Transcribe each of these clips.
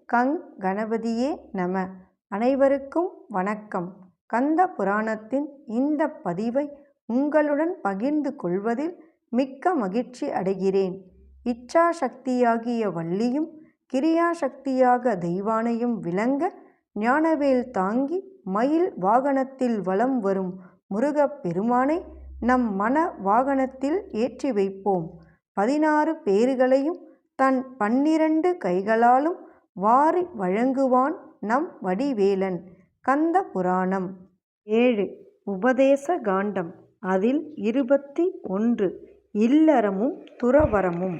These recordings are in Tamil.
கங் கணபதியே நம. அனைவருக்கும் வணக்கம். கந்த புராணத்தின் இந்த பதிவை உங்களுடன் பகிர்ந்து கொள்வதில் மிக்க மகிழ்ச்சி அடைகிறேன். இச்சாசக்தியாகிய வள்ளியும் கிரியாசக்தியாக தெய்வானையும் விளங்க ஞானவேல் தாங்கி மயில் வாகனத்தில் வலம் வரும் முருகப் பெருமானை நம் மன வாகனத்தில் ஏற்றி வைப்போம். 16 பேறுகளையும் தன் 12 கைகளாலும் வாரி வழங்குவான் நம் வடிவேலன். கந்த புராணம் 7 உபதேச காண்டம். அதில் 21 இல்லறமும் துறவறமும்.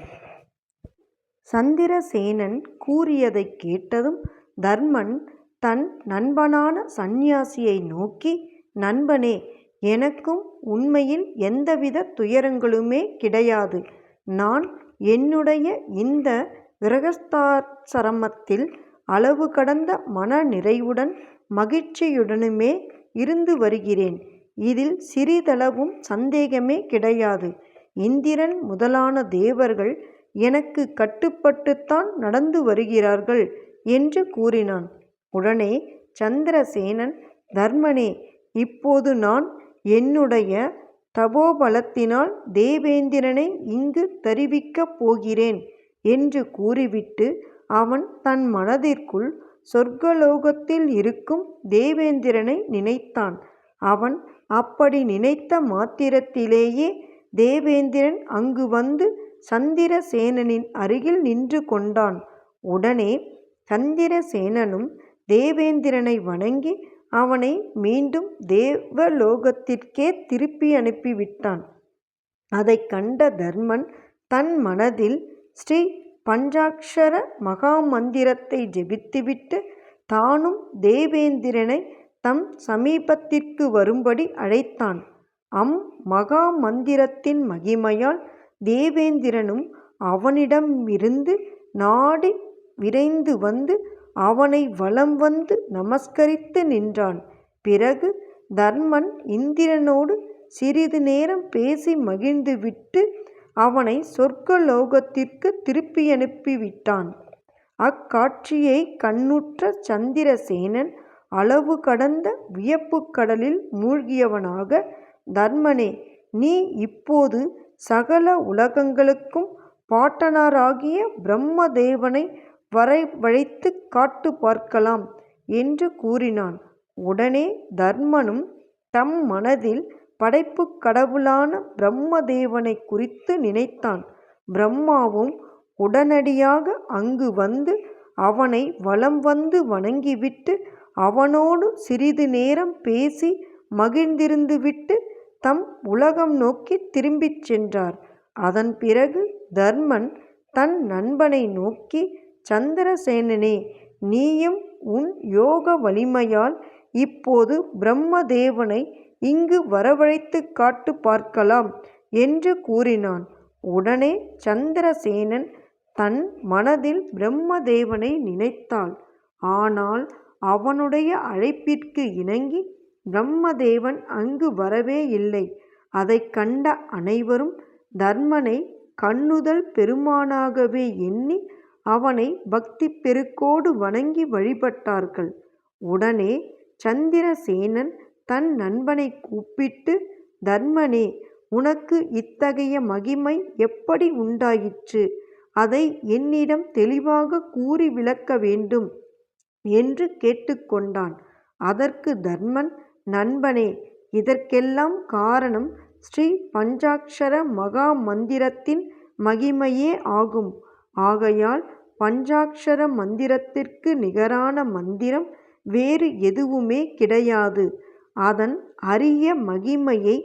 சந்திரசேனன் கூறியதைக் கேட்டதும் தர்மன் தன் நண்பனான சந்நியாசியை நோக்கி, நண்பனே, எனக்கும் உண்மையில் எந்தவித துயரங்களுமே கிடையாது. நான் என்னுடைய இந்த கிரகஸ்தாசிரமத்தில் அளவு கடந்த மன நிறைவுடன் மகிழ்ச்சியுடனுமே இருந்து வருகிறேன். இதில் சிறிதளவும் சந்தேகமே கிடையாது. இந்திரன் முதலான தேவர்கள் எனக்கு கட்டுப்பட்டுத்தான் நடந்து வருகிறார்கள் என்று கூறினான். உடனே சந்திரசேனன், தர்மனே, இப்போது நான் என்னுடைய தபோபலத்தினால் தேவேந்திரனை இங்கு தருவிக்கப் போகிறேன் என்று கூறிவிட்டு அவன் தன் மனதிற்குள் சொர்க்கலோகத்தில் இருக்கும் தேவேந்திரனை நினைத்தான். அவன் அப்படி நினைத்த மாத்திரத்திலேயே தேவேந்திரன் அங்கு வந்து சந்திரசேனனின் அருகில் நின்று கொண்டான். உடனே சந்திரசேனனும் தேவேந்திரனை வணங்கி அவனை மீண்டும் தேவலோகத்திற்கே திருப்பி அனுப்பிவிட்டான். அதைக் கண்ட தர்மன் தன் மனதில் ஸ்ரீ பஞ்சாக்ஷர மகாமந்திரத்தை ஜெபித்துவிட்டு தானும் தேவேந்திரனை தம் சமீபத்திற்கு வரும்படி அழைத்தான். மகாமந்திரத்தின் மகிமையால் தேவேந்திரனும் அவனிடமிருந்து நாடி விரைந்து வந்து அவனை வலம் வந்து நமஸ்கரித்து நின்றான். பிறகு தர்மன் இந்திரனோடு சிறிது நேரம் பேசி மகிழ்ந்துவிட்டு அவனை சொர்க்கலோகத்திற்கு திருப்பியனுப்பிவிட்டான். அக்காட்சியை கண்ணுற்ற சந்திரசேனன் அளவு கடந்த வியப்புக் கடலில் மூழ்கியவனாக, தர்மனே, நீ இப்போது சகல உலகங்களுக்கும் பாட்டனாராகிய பிரம்மதேவனை வரவழைத்து காட்டு பார்க்கலாம் என்று கூறினான். உடனே தர்மனும் தம் மனதில் படைப்புக் கடவுளான பிரம்மதேவனை குறித்து நினைத்தான். பிரம்மாவும் உடனடியாக அங்கு வந்து அவனை வலம் வந்து வணங்கிவிட்டு அவனோடு சிறிது நேரம் பேசி மகிழ்ந்திருந்துவிட்டு தம் உலகம் நோக்கி திரும்பிச் சென்றார். அதன் பிறகு தர்மன் தன் நண்பனை நோக்கி, சந்திரசேனனே, நீயும் உன் யோக வலிமையால் இப்போது பிரம்மதேவனை இங்கு வரவழைத்து காட்டு பார்க்கலாம் என்று கூறினான். உடனே சந்திரசேனன் தன் மனதில் பிரம்மதேவனை நினைத்தான். ஆனால் அவனுடைய அழைப்பிற்கு இணங்கி பிரம்மதேவன் அங்கு வரவே இல்லை. அதைக் கண்ட அனைவரும் தர்மனை கண்ணுதல் பெருமானாகவே எண்ணி அவனை பக்தி பெருக்கோடு வணங்கி வழிபட்டார்கள். உடனே சந்திரசேனன் தன் நண்பனை கூப்பிட்டு, தர்மனே, உனக்கு இத்தகைய மகிமை எப்படி உண்டாயிற்று? அதை என்னிடம் தெளிவாக கூறி விளக்க வேண்டும் என்று கேட்டுக்கொண்டான். அதற்கு தர்மன், நண்பனே, இதற்கெல்லாம் காரணம் ஸ்ரீ பஞ்சாக்ஷர மகா மந்திரத்தின் மகிமையே ஆகும். ஆகையால் பஞ்சாக்ஷர மந்திரத்திற்கு நிகரான மந்திரம் வேறு எதுவுமே கிடையாது. அதன் அரிய மகிமையை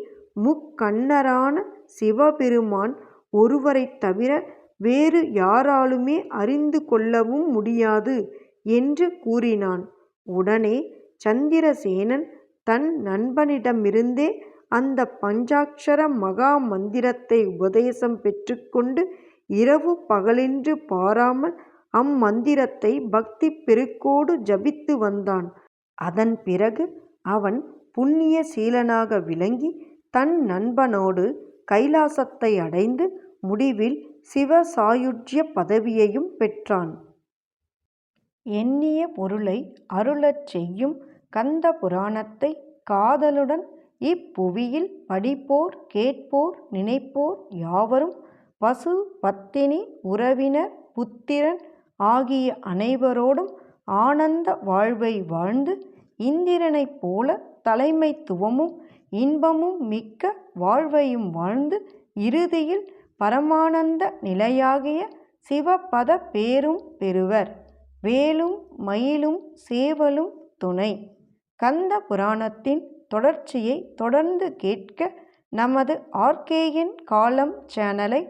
முக்கண்ணரான சிவபெருமான் ஒருவரைத் தவிர வேறு யாராலுமே அறிந்து கொள்ளவும் முடியாது என்று கூறினான். உடனே சந்திரசேனன் தன் நண்பனிடமிருந்தே அந்த பஞ்சாக்ஷர மகா மந்திரத்தை உபதேசம் பெற்றுக்கொண்டு இரவு பகலென்று பாராமல் அம்மந்திரத்தை பக்தி பெருக்கோடு ஜபித்து வந்தான். அதன் பிறகு அவன் புண்ணிய சீலனாக விளங்கி தன் நண்பனோடு கைலாசத்தை அடைந்து முடிவில் சிவ சாயுஜ்ய பதவியையும் பெற்றான். எண்ணிய பொருளை அருளச் செய்யும் கந்த புராணத்தை காதலுடன் இப்புவியில் படிப்போர் கேட்போர் நினைப்போர் யாவரும் பசு பத்தினி உறவினர் புத்திரன் ஆகிய அனைவரோடும் ஆனந்த வாழ்வை வாழ்ந்து இந்திரனைப் போல தலைமைத்துவமும் இன்பமும் மிக்க வாழ்வையும் வாழ்ந்து இறுதியில் பரமானந்த நிலையாகிய சிவபத பேரும் பெறுவர். வேலும் மயிலும் சேவலும் துணை. கந்த புராணத்தின் தொடர்ச்சியை தொடர்ந்து கேட்க நமது ஆர்கேஎன் காலம் சேனலை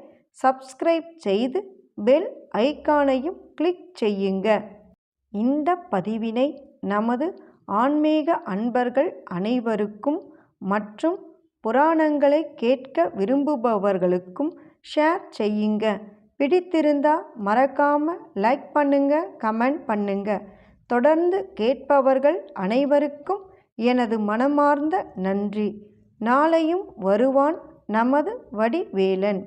சப்ஸ்கிரைப் செய்து பெல் ஐகானையும் கிளிக் செய்யுங்க. இந்த பதிவினை நமது ஆன்மீக அன்பர்கள் அனைவருக்கும் மற்றும் புராணங்களை கேட்க விரும்புபவர்களுக்கும் ஷேர் செய்யுங்க. பிடித்திருந்தா மறக்காம லைக் பண்ணுங்க, கமெண்ட் பண்ணுங்க. தொடர்ந்து கேட்பவர்கள் அனைவருக்கும் எனது மனமார்ந்த நன்றி. நாளையும் வருவான் நமது வடிவேலன்.